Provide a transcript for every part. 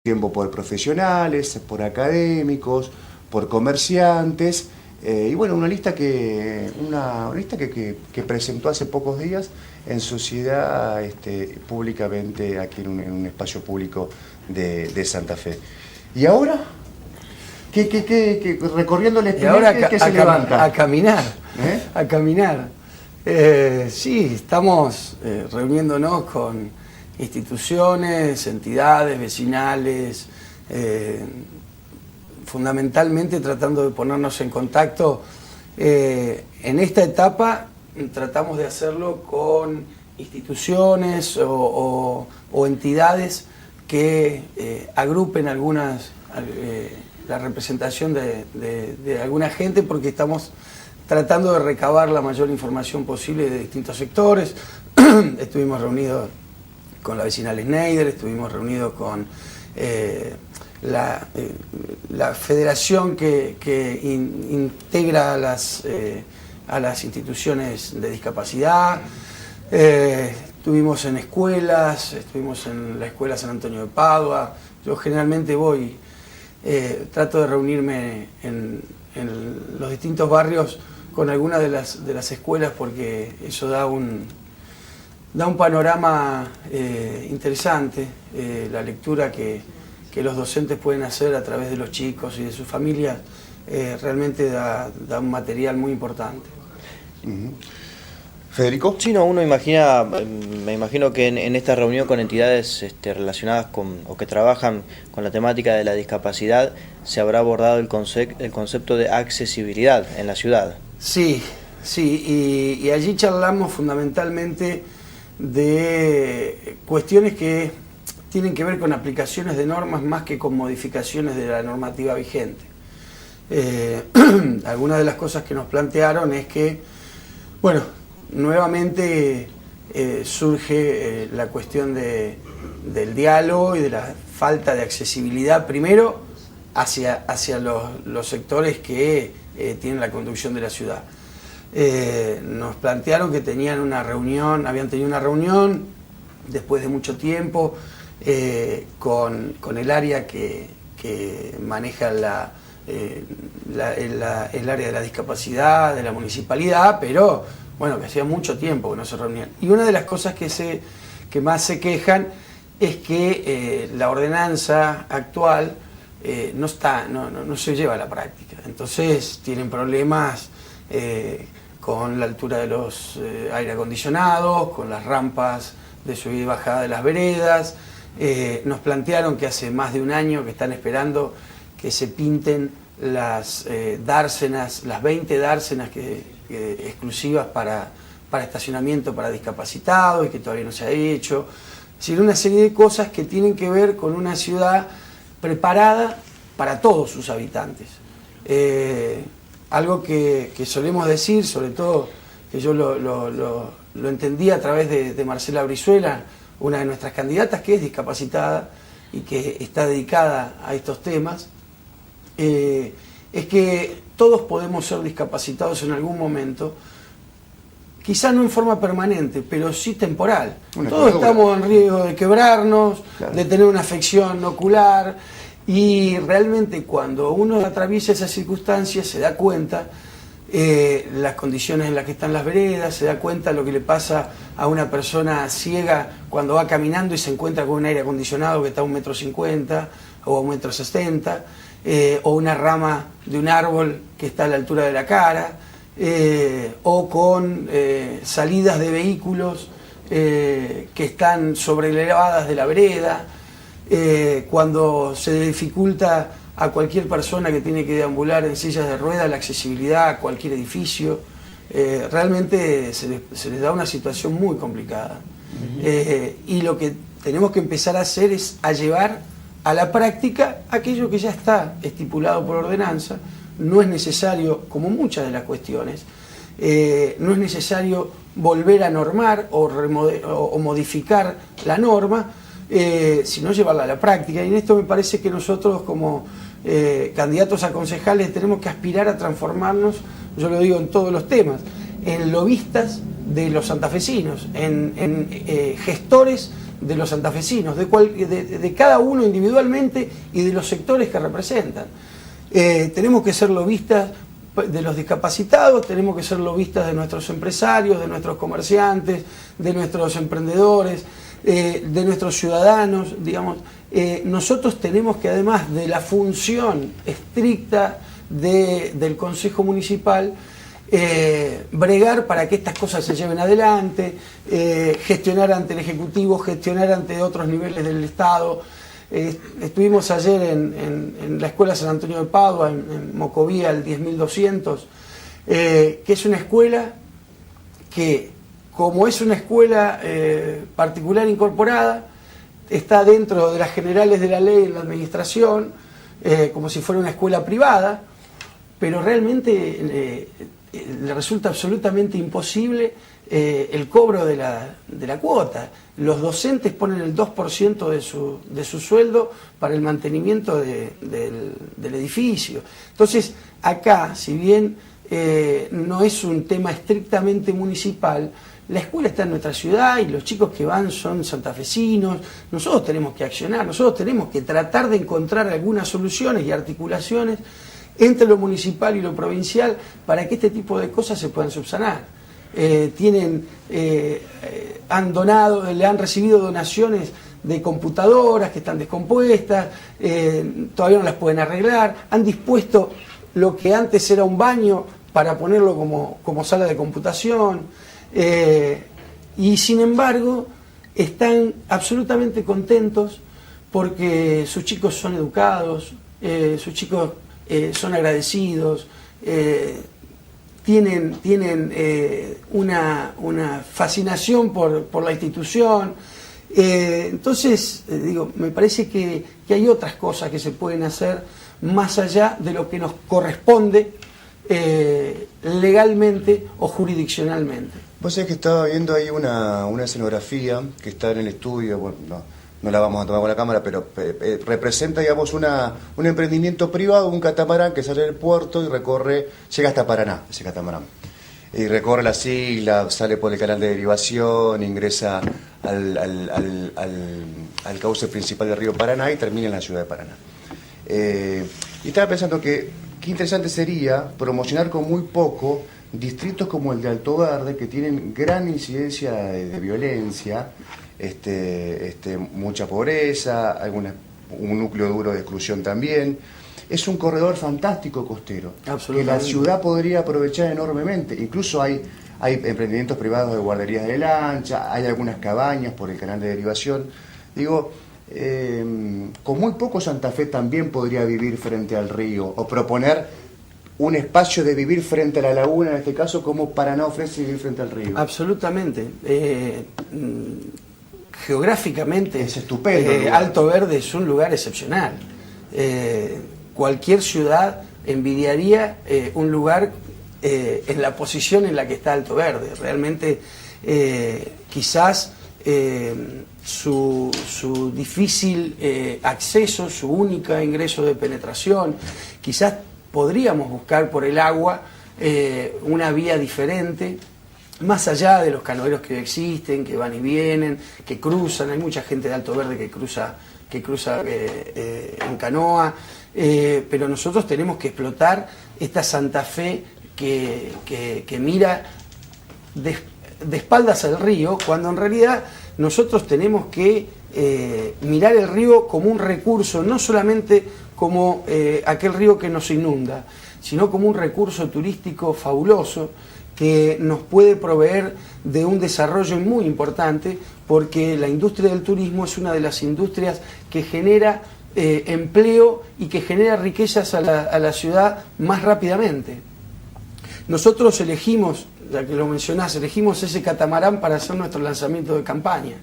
tiempo por profesionales, por académicos, por comerciantes, y bueno, una lista que presentó hace pocos días en sociedad públicamente aquí en un espacio público de Santa Fe. ¿Y ahora? Recorriendo el Espinel, ¿qué se levanta? A caminar, a caminar. Sí, estamos reuniéndonos con instituciones, entidades, vecinales, fundamentalmente tratando de ponernos en contacto. En esta etapa tratamos de hacerlo con instituciones o entidades que agrupen la representación de alguna gente, porque estamos tratando de recabar la mayor información posible de distintos sectores. Estuvimos reunidos con la vecinal Schneider, estuvimos reunidos con la federación que integra a las instituciones de discapacidad. Estuvimos en escuelas, estuvimos en la escuela San Antonio de Padua. Yo generalmente trato de reunirme en los distintos barrios con algunas de las escuelas, porque eso da un panorama interesante, la lectura que los docentes pueden hacer a través de los chicos y de sus familias, realmente da un material muy importante. ¿Federico? Sí, no, me imagino que en esta reunión con entidades relacionadas o que trabajan con la temática de la discapacidad se habrá abordado el concepto de accesibilidad en la ciudad. Sí, y allí charlamos fundamentalmente de cuestiones que tienen que ver con aplicaciones de normas más que con modificaciones de la normativa vigente. Algunas de las cosas que nos plantearon es que, bueno, nuevamente surge la cuestión del diálogo y de la falta de accesibilidad, primero hacia los sectores que tienen la conducción de la ciudad. Nos plantearon que habían tenido una reunión después de mucho tiempo con el área que maneja el área de la discapacidad, de la municipalidad, pero bueno, que hacía mucho tiempo que no se reunían. Y una de las cosas que más se quejan es que la ordenanza actual no se lleva a la práctica. Entonces tienen problemas con la altura de los aire acondicionados, con las rampas de subida y bajada de las veredas. Nos plantearon que hace más de un año que están esperando que se pinten las dársenas, las 20 dársenas exclusivas para estacionamiento para discapacitados, y que todavía no se ha hecho. Es decir, una serie de cosas que tienen que ver con una ciudad preparada para todos sus habitantes. Algo que solemos decir, sobre todo que yo lo entendí a través de Marcela Brizuela, una de nuestras candidatas que es discapacitada y que está dedicada a estos temas, es que todos podemos ser discapacitados en algún momento, quizá no en forma permanente, pero sí temporal. Todos estamos en riesgo de quebrarnos, claro, de tener una afección ocular, y realmente cuando uno atraviesa esas circunstancias se da cuenta las condiciones en las que están las veredas, se da cuenta lo que le pasa a una persona ciega cuando va caminando y se encuentra con un aire acondicionado que está a 1,50 m o a 1,60 m, o una rama de un árbol que está a la altura de la cara, o con salidas de vehículos que están sobreelevadas de la vereda, cuando se dificulta a cualquier persona que tiene que deambular en sillas de ruedas la accesibilidad a cualquier edificio. Realmente se les da una situación muy complicada. Y lo que tenemos que empezar a hacer es a llevar a la práctica aquello que ya está estipulado por ordenanza. No es necesario, como muchas de las cuestiones, no es necesario volver a normar o modificar la norma, sino llevarla a la práctica. Y en esto me parece que nosotros como candidatos a concejales tenemos que aspirar a transformarnos, yo lo digo en todos los temas, en lobistas de los santafesinos, en gestores de los santafesinos, de cada uno individualmente y de los sectores que representan. Tenemos que ser lobistas de los discapacitados, tenemos que ser lobistas de nuestros empresarios, de nuestros comerciantes, de nuestros emprendedores, de nuestros ciudadanos, digamos. Nosotros tenemos que, además de la función estricta del Consejo Municipal, bregar para que estas cosas se lleven adelante, gestionar ante el Ejecutivo, gestionar ante otros niveles del Estado. Estuvimos ayer en la Escuela San Antonio de Padua, en Mocovía, el 10.200, que es una escuela que, como es una escuela particular incorporada, está dentro de las generales de la ley en la administración, como si fuera una escuela privada, pero realmente le resulta absolutamente imposible el cobro de la cuota. Los docentes ponen el 2% de su sueldo para el mantenimiento del edificio. Entonces, acá, si bien no es un tema estrictamente municipal, la escuela está en nuestra ciudad y los chicos que van son santafesinos. Nosotros tenemos que accionar, nosotros tenemos que tratar de encontrar algunas soluciones y articulaciones entre lo municipal y lo provincial para que este tipo de cosas se puedan subsanar. Le han recibido donaciones de computadoras que están descompuestas, todavía no las pueden arreglar, han dispuesto lo que antes era un baño para ponerlo como sala de computación, y sin embargo están absolutamente contentos porque sus chicos son educados, sus chicos son agradecidos, tienen una fascinación por la institución. Entonces, me parece que hay otras cosas que se pueden hacer más allá de lo que nos corresponde legalmente o jurisdiccionalmente. Vos sabés que estaba viendo ahí una escenografía que está en el estudio, bueno, no la vamos a tomar con la cámara, pero representa, digamos, un emprendimiento privado, un catamarán que sale del puerto y llega hasta Paraná, ese catamarán. Y recorre las islas, sale por el canal de derivación, ingresa al cauce principal del río Paraná y termina en la ciudad de Paraná. Y estaba pensando que qué interesante sería promocionar con muy poco distritos como el de Alto Verde, que tienen gran incidencia de violencia, mucha pobreza, un núcleo duro de exclusión también. Es un corredor fantástico costero que la ciudad podría aprovechar enormemente. Incluso hay emprendimientos privados de guarderías de lancha, hay algunas cabañas por el canal de derivación. Con muy poco Santa Fe también podría vivir frente al río o proponer un espacio de vivir frente a la laguna, en este caso, como Paraná ofrece vivir frente al río. Absolutamente. Geográficamente es estupendo. Alto Verde es un lugar excepcional. Cualquier ciudad envidiaría un lugar en la posición en la que está Alto Verde. Realmente quizás su difícil acceso, su único ingreso de penetración, quizás podríamos buscar por el agua una vía diferente, más allá de los canoeros que existen, que van y vienen, que cruzan. Hay mucha gente de Alto Verde que cruza en canoa, pero nosotros tenemos que explotar esta Santa Fe que mira de espaldas al río, cuando en realidad nosotros tenemos que mirar el río como un recurso, no solamente como aquel río que nos inunda, sino como un recurso turístico fabuloso que nos puede proveer de un desarrollo muy importante, porque la industria del turismo es una de las industrias que genera empleo y que genera riquezas a la ciudad más rápidamente. Nosotros elegimos, ya que lo mencionás, elegimos ese catamarán para hacer nuestro lanzamiento de campaña,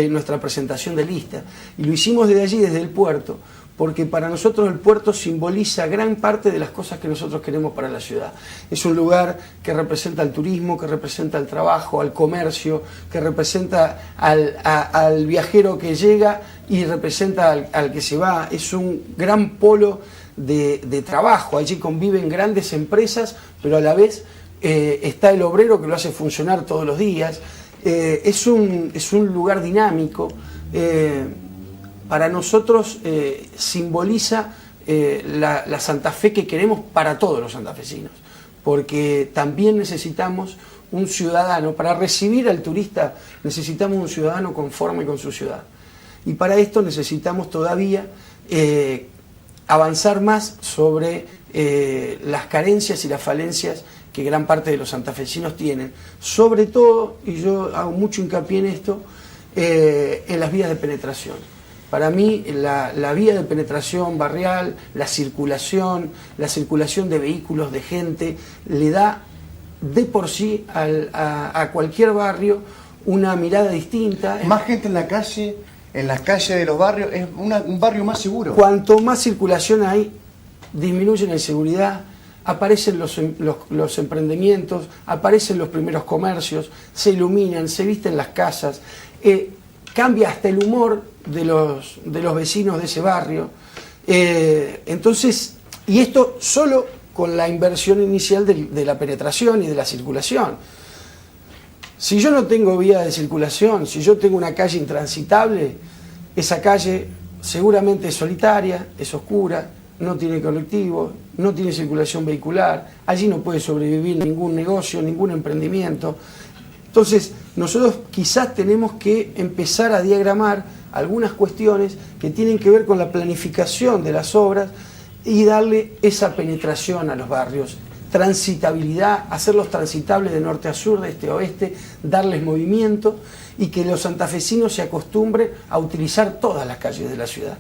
nuestra presentación de lista, y lo hicimos desde allí, desde el puerto, porque para nosotros el puerto simboliza gran parte de las cosas que nosotros queremos para la ciudad. Es un lugar que representa el turismo, que representa el trabajo, al comercio, que representa al viajero que llega y representa al que se va. Es un gran polo de trabajo. Allí conviven grandes empresas, pero a la vez está el obrero que lo hace funcionar todos los días. es un lugar dinámico. Para nosotros simboliza la Santa Fe que queremos para todos los santafesinos, porque también necesitamos un ciudadano, para recibir al turista necesitamos un ciudadano conforme con su ciudad, y para esto necesitamos todavía avanzar más sobre las carencias y las falencias que gran parte de los santafesinos tienen, sobre todo, y yo hago mucho hincapié en esto, en las vías de penetración. Para mí la vía de penetración barrial, la circulación de vehículos, de gente, le da de por sí a cualquier barrio una mirada distinta. Más gente en la calle, en las calles de los barrios, es un barrio más seguro. Cuanto más circulación hay, disminuye la inseguridad, aparecen los emprendimientos, aparecen los primeros comercios, se iluminan, se visten las casas, cambia hasta el humor de los vecinos de ese barrio. Entonces, y esto solo con la inversión inicial de la penetración y de la circulación. Si yo no tengo vía de circulación, si yo tengo una calle intransitable, esa calle seguramente es solitaria, es oscura, no tiene colectivo, no tiene circulación vehicular, allí no puede sobrevivir ningún negocio, ningún emprendimiento. Entonces, nosotros quizás tenemos que empezar a diagramar algunas cuestiones que tienen que ver con la planificación de las obras y darle esa penetración a los barrios, transitabilidad, hacerlos transitables de norte a sur, de este a oeste, darles movimiento y que los santafesinos se acostumbren a utilizar todas las calles de la ciudad.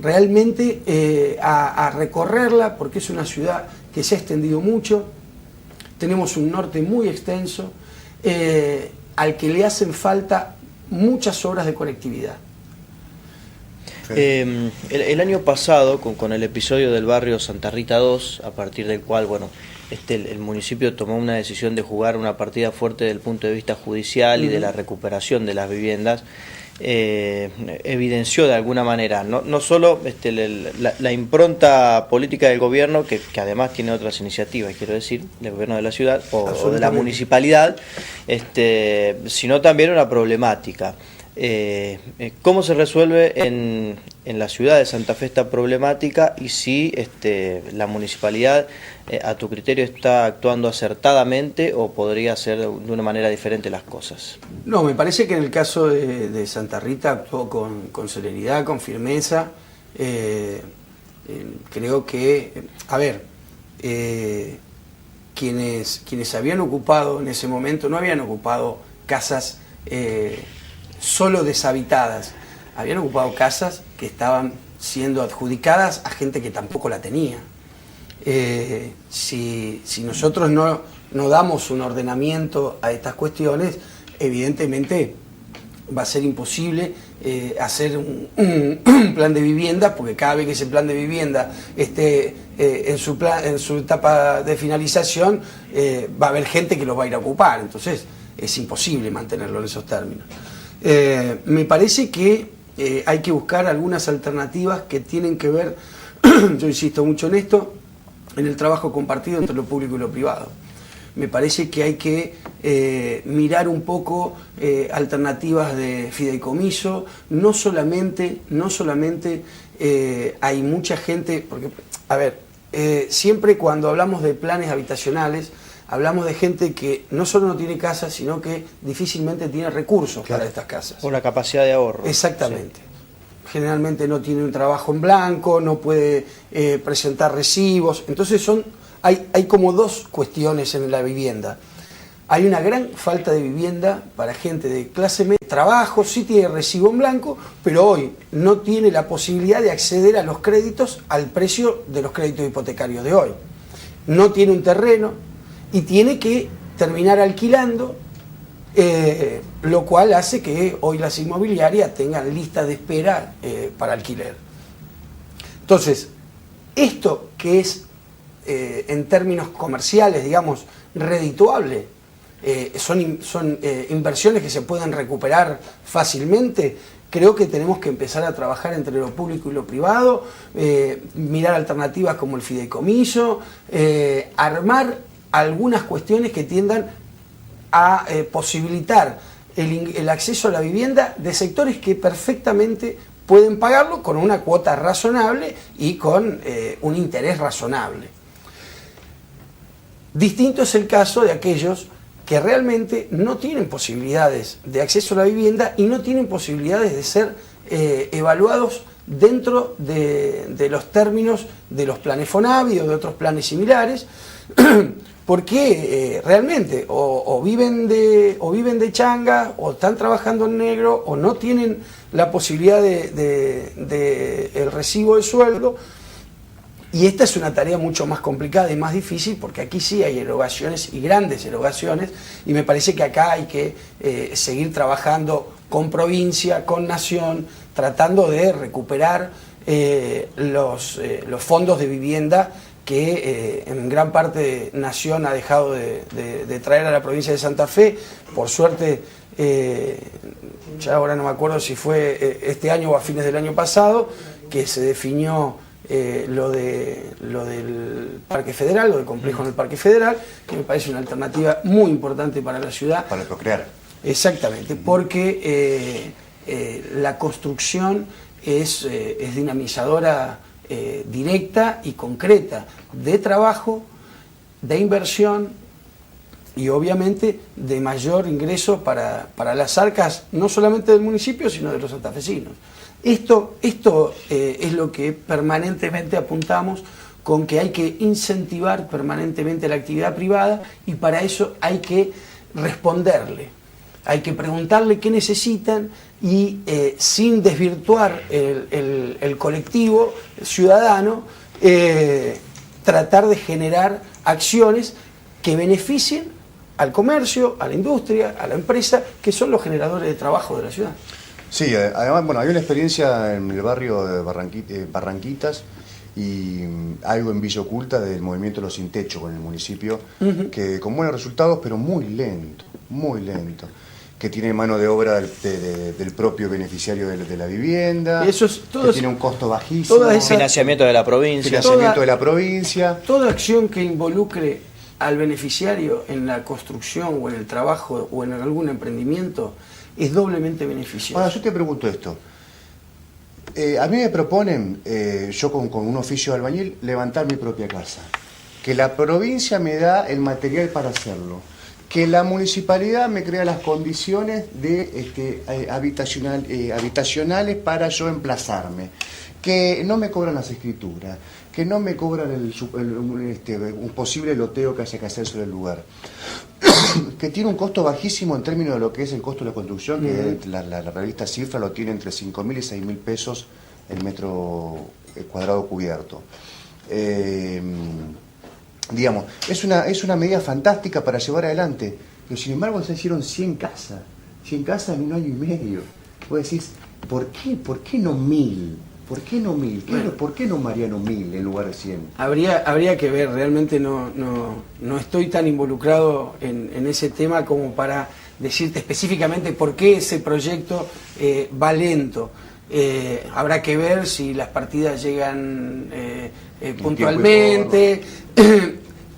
Realmente a recorrerla, porque es una ciudad que se ha extendido mucho, tenemos un norte muy extenso, al que le hacen falta muchas obras de conectividad. El año pasado, con el episodio del barrio Santa Rita II, a partir del cual, bueno, el municipio tomó una decisión de jugar una partida fuerte desde el punto de vista judicial y de la recuperación de las viviendas, evidenció de alguna manera no solo la impronta política del gobierno, que además tiene otras iniciativas, quiero decir, del gobierno de la ciudad o de la municipalidad, sino también una problemática. ¿Cómo se resuelve en la ciudad de Santa Fe esta problemática y si la municipalidad, a tu criterio, está actuando acertadamente o podría hacer de una manera diferente las cosas? No, me parece que en el caso de Santa Rita actuó con celeridad, con firmeza. Creo que, quienes habían ocupado en ese momento no habían ocupado casas solo deshabitadas, habían ocupado casas que estaban siendo adjudicadas a gente que tampoco la tenía. Si nosotros no damos un ordenamiento a estas cuestiones, evidentemente va a ser imposible hacer un plan de vivienda, porque cada vez que ese plan de vivienda esté en su etapa de finalización, va a haber gente que lo va a ir a ocupar, entonces es imposible mantenerlo en esos términos. Me parece que hay que buscar algunas alternativas que tienen que ver, yo insisto mucho en esto, en el trabajo compartido entre lo público y lo privado. Me parece que hay que mirar un poco alternativas de fideicomiso, no solamente hay mucha gente, porque, siempre cuando hablamos de planes habitacionales, hablamos de gente que no solo no tiene casa, sino que difícilmente tiene recursos para estas casas. O la capacidad de ahorro. Exactamente. Sí. Generalmente no tiene un trabajo en blanco, no puede presentar recibos. Entonces hay como dos cuestiones en la vivienda. Hay una gran falta de vivienda para gente de clase media, trabajo, sí tiene recibo en blanco, pero hoy no tiene la posibilidad de acceder a los créditos al precio de los créditos hipotecarios de hoy. No tiene un terreno y tiene que terminar alquilando, lo cual hace que hoy las inmobiliarias tengan listas de espera para alquiler. Entonces, esto que es en términos comerciales, digamos, redituable, son inversiones que se pueden recuperar fácilmente. Creo que tenemos que empezar a trabajar entre lo público y lo privado, mirar alternativas como el fideicomiso, armar algunas cuestiones que tiendan a posibilitar el acceso a la vivienda de sectores que perfectamente pueden pagarlo con una cuota razonable y con un interés razonable. Distinto es el caso de aquellos que realmente no tienen posibilidades de acceso a la vivienda y no tienen posibilidades de ser evaluados dentro de los términos de los planes Fonavi o de otros planes similares, porque realmente o viven de changa, o están trabajando en negro, o no tienen la posibilidad de el recibo de sueldo. Y esta es una tarea mucho más complicada y más difícil, porque aquí sí hay erogaciones, y grandes erogaciones, y me parece que acá hay que seguir trabajando con provincia, con nación, tratando de recuperar los fondos de vivienda que en gran parte Nación ha dejado de traer a la provincia de Santa Fe. Por suerte, ya ahora no me acuerdo si fue este año o a fines del año pasado, que se definió lo del Parque Federal, lo del complejo en el Parque Federal, que me parece una alternativa muy importante para la ciudad. Para procrear. Exactamente, porque la construcción es dinamizadora directa y concreta de trabajo, de inversión y obviamente de mayor ingreso para las arcas, no solamente del municipio, sino de los santafesinos. Esto es lo que permanentemente apuntamos, con que hay que incentivar permanentemente la actividad privada, y para eso hay que responderle, hay que preguntarle qué necesitan y sin desvirtuar el colectivo ciudadano, tratar de generar acciones que beneficien al comercio, a la industria, a la empresa, que son los generadores de trabajo de la ciudad. Sí, además, bueno, hay una experiencia en el barrio de Barranquitas y algo en Villa Oculta del movimiento Los Sin Techo con el municipio, que con buenos resultados, pero muy lento, que tiene mano de obra del propio beneficiario de la vivienda, eso es, que tiene un costo bajísimo, financiamiento de la provincia. Toda acción que involucre al beneficiario en la construcción o en el trabajo o en algún emprendimiento es doblemente beneficioso. Ahora, yo te pregunto esto. A mí me proponen, yo con un oficio de albañil, levantar mi propia casa. Que la provincia me da el material para hacerlo. Que la municipalidad me crea las condiciones habitacionales para yo emplazarme. Que no me cobran las escrituras. Que no me cobran un posible loteo que haya que hacer sobre el lugar. Que tiene un costo bajísimo en términos de lo que es el costo de la construcción, que la revista Cifra lo tiene entre 5.000 y 6.000 pesos el metro cuadrado cubierto. Digamos, es una medida fantástica para llevar adelante, pero sin embargo se hicieron 100 casas en un año y medio. Vos decís, ¿por qué no 1.000? ¿Por qué no 1.000? Bueno, ¿por qué no Mariano 1.000 en lugar de 100? Habría que ver, realmente no estoy tan involucrado en ese tema como para decirte específicamente por qué ese proyecto va lento. Habrá que ver si las partidas llegan puntualmente.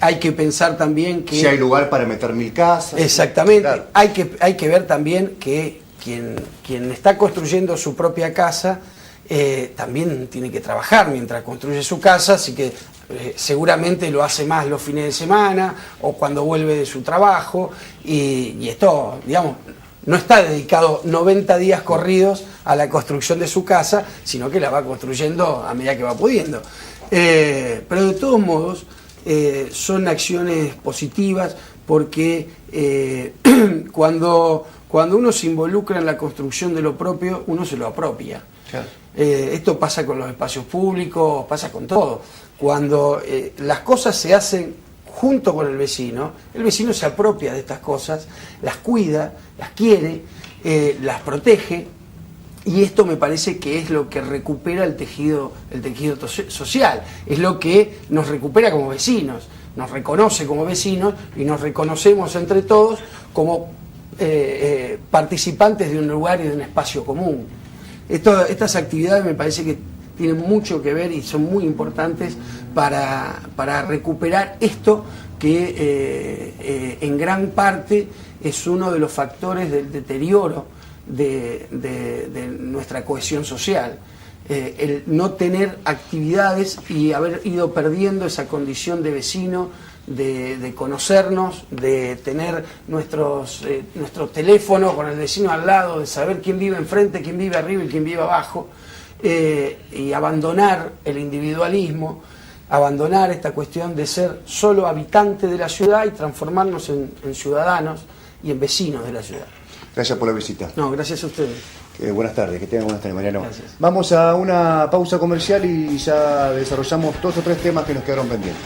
Hay que pensar también que... Si hay lugar para meter 1.000 casas. Exactamente. Claro. Hay que ver también que quien está construyendo su propia casa también tiene que trabajar mientras construye su casa, así que seguramente lo hace más los fines de semana o cuando vuelve de su trabajo, y esto, digamos, no está dedicado 90 días corridos a la construcción de su casa, sino que la va construyendo a medida que va pudiendo. Pero de todos modos son acciones positivas, porque cuando uno se involucra en la construcción de lo propio, uno se lo apropia. Claro. Esto pasa con los espacios públicos, pasa con todo. Cuando las cosas se hacen junto con el vecino se apropia de estas cosas, las cuida, las quiere, las protege, y esto me parece que es lo que recupera el tejido social, es lo que nos recupera como vecinos, nos reconoce como vecinos y nos reconocemos entre todos como participantes de un lugar y de un espacio común. Estas actividades me parece que tienen mucho que ver y son muy importantes para recuperar esto que en gran parte es uno de los factores del deterioro de nuestra cohesión social. El no tener actividades y haber ido perdiendo esa condición de vecino, de conocernos, de tener nuestro teléfono con el vecino al lado, de saber quién vive enfrente, quién vive arriba y quién vive abajo, y abandonar el individualismo, abandonar esta cuestión de ser solo habitante de la ciudad y transformarnos en ciudadanos y en vecinos de la ciudad. Gracias por la visita. No, gracias a ustedes. Buenas tardes, que tengan buenas tardes, Mariano. Gracias. Vamos a una pausa comercial y ya desarrollamos 2 o 3 temas que nos quedaron pendientes.